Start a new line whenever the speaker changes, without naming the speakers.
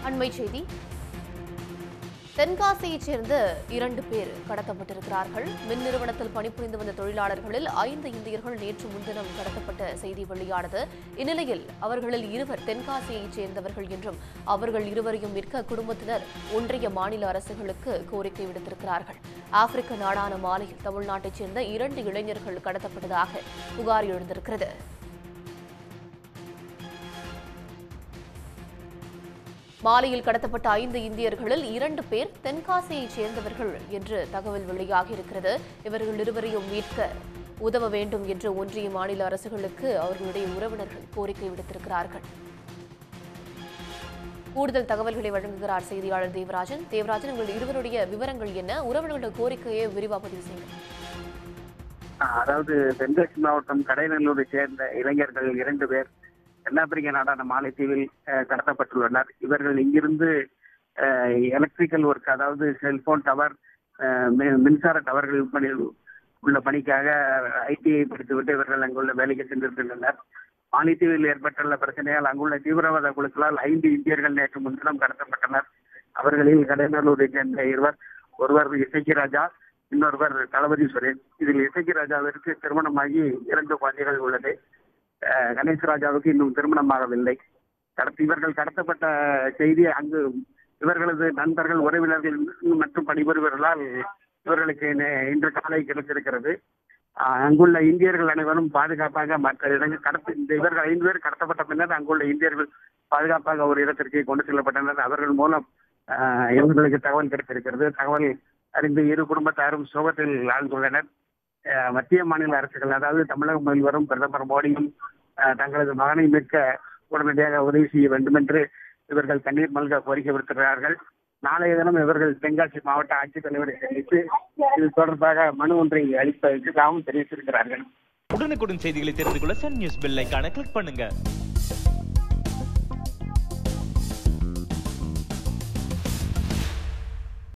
அண்மைச் செய்தி. தென்காசியைச் சேர்ந்த 2 பேர் கடத்தப்பட்டிருக்கிறார்கள். மின் நிறுவனத்தில் பணிபுரிந்து வந்த தொழிலாளர்களில் 5 இந்தியர்கள் நேற்று முன்தினம் கடத்தப்பட்ட செய்தி வெளியானது. இந்நிலையில் அவர்களில் 2 தென்காசியைச் சேர்ந்தவர்கள் என்றும் அவர்கள் இருவரையும் மீட்க குடும்பத்தினர் ஒன்றிய மாநில அரசுகளுக்கு கோரிக்கை விடுத்திருக்கிறார்கள். ஆப்பிரிக்க நாடான மாலியில் தமிழ்நாட்டைச் சேர்ந்த 2 இளைஞர்கள் கடத்தப்பட்டதாக புகார் எழுந்திருக்கிறது. மாலியில் கடத்தப்பட்ட 5 இந்தியர்களில் 2 பேர் தென்காசியைச் சேர்ந்தவர்கள் என்று தகவல் வெளியாகியிருக்கிறது. இவர்கள் இருவரையும் மீட்க உதவ வேண்டும் என்று ஒன்றிய மாநில அரசுகளுக்கு அவர்களுடைய உறவினர்கள் கோரிக்கை விடுத்திருக்கிறார்கள். கூடுதல் தகவல்களை வழங்குகிறார் செய்தியாளர் தேவராஜன். தேவராஜன், உங்கள் இருவருடைய விவரங்கள் என்ன? உறவினர்களுடைய கோரிக்கையை விரிவாக பதிவு செய்யுங்கள்.
அதாவது தென்காசி மாவட்டம் கடைநல்லூரை சேர்ந்த இளைஞர்கள் 2 பேர் தென்னாப்பிரிக்க நாடான மாலைத்தீவில் கடத்தப்பட்டுள்ளனர். இவர்கள் இங்கிருந்து எலக்ட்ரிக்கல் ஒர்க், அதாவது செல்போன் டவர், மின்சார டவர்கள் உள்ள பணிக்காக ஐடிஐ படித்துவிட்டு இவர்கள் அங்குள்ள வேலைக்கு சென்றிருக்கின்றனர். மாலைத்தீவில் ஏற்பட்டுள்ள பிரச்சனையால் அங்குள்ள தீவிரவாத குழுக்களால் 5 இந்தியர்கள் நேற்று முன்தினம் கடத்தப்பட்டனர். அவர்களில் கடைநல்லூரை சேர்ந்த 2, ஒருவர் இசக்கி ராஜா, இன்னொருவர் தளபதி சுரேஷ். இதில் இசக்கி ராஜாவிற்கு திருமணமாகி 2 குழந்தைகள் உள்ளது. கணேஷ் ராஜாவுக்கு இன்னும் திருமணமாகவில்லை. இவர்கள் கடத்தப்பட்ட செய்தி அங்கு இவர்களது நண்பர்கள், உறவினர்கள் மற்றும் பணிபுரிவர்களால் இவர்களுக்கு இன்று காலை கிடைத்திருக்கிறது. அங்குள்ள இந்தியர்கள் அனைவரும் பாதுகாப்பாக மற்ற இடங்கள் இவர்கள் 5 பேர் கடத்தப்பட்ட பின்னர் அங்குள்ள இந்தியர்கள் பாதுகாப்பாக ஒரு இடத்திற்கு கொண்டு செல்லப்பட்டனர். அவர்கள் மூலம் இவர்களுக்கு தகவல் கிடைத்திருக்கிறது. தகவல் அறிந்து 2 குடும்பத்தாரும் சோகத்தில் ஆழ்ந்துள்ளனர். மத்திய மாநில அரசுகள், அதாவது தமிழக முதல்வரும் பிரதமர் மோடியும் தங்களது மகனை மீட்க உடனடியாக உதவி செய்ய வேண்டும் என்று இவர்கள் கண்ணீர் மல்க கோரிக்கை விடுத்திருக்கிறார்கள். நாளைய தினம் இவர்கள் தென்காசி மாவட்ட ஆட்சித்தலைவரை சந்தித்து இது தொடர்பாக மனு ஒன்றை அளிப்பதற்காகவும் தெரிவித்திருக்கிறார்கள்.
உடனுக்குடன் செய்திகளை தெரிந்து கொள்ள சன் நியூஸ் பெல் ஐகானை கிளிக் பண்ணுங்க.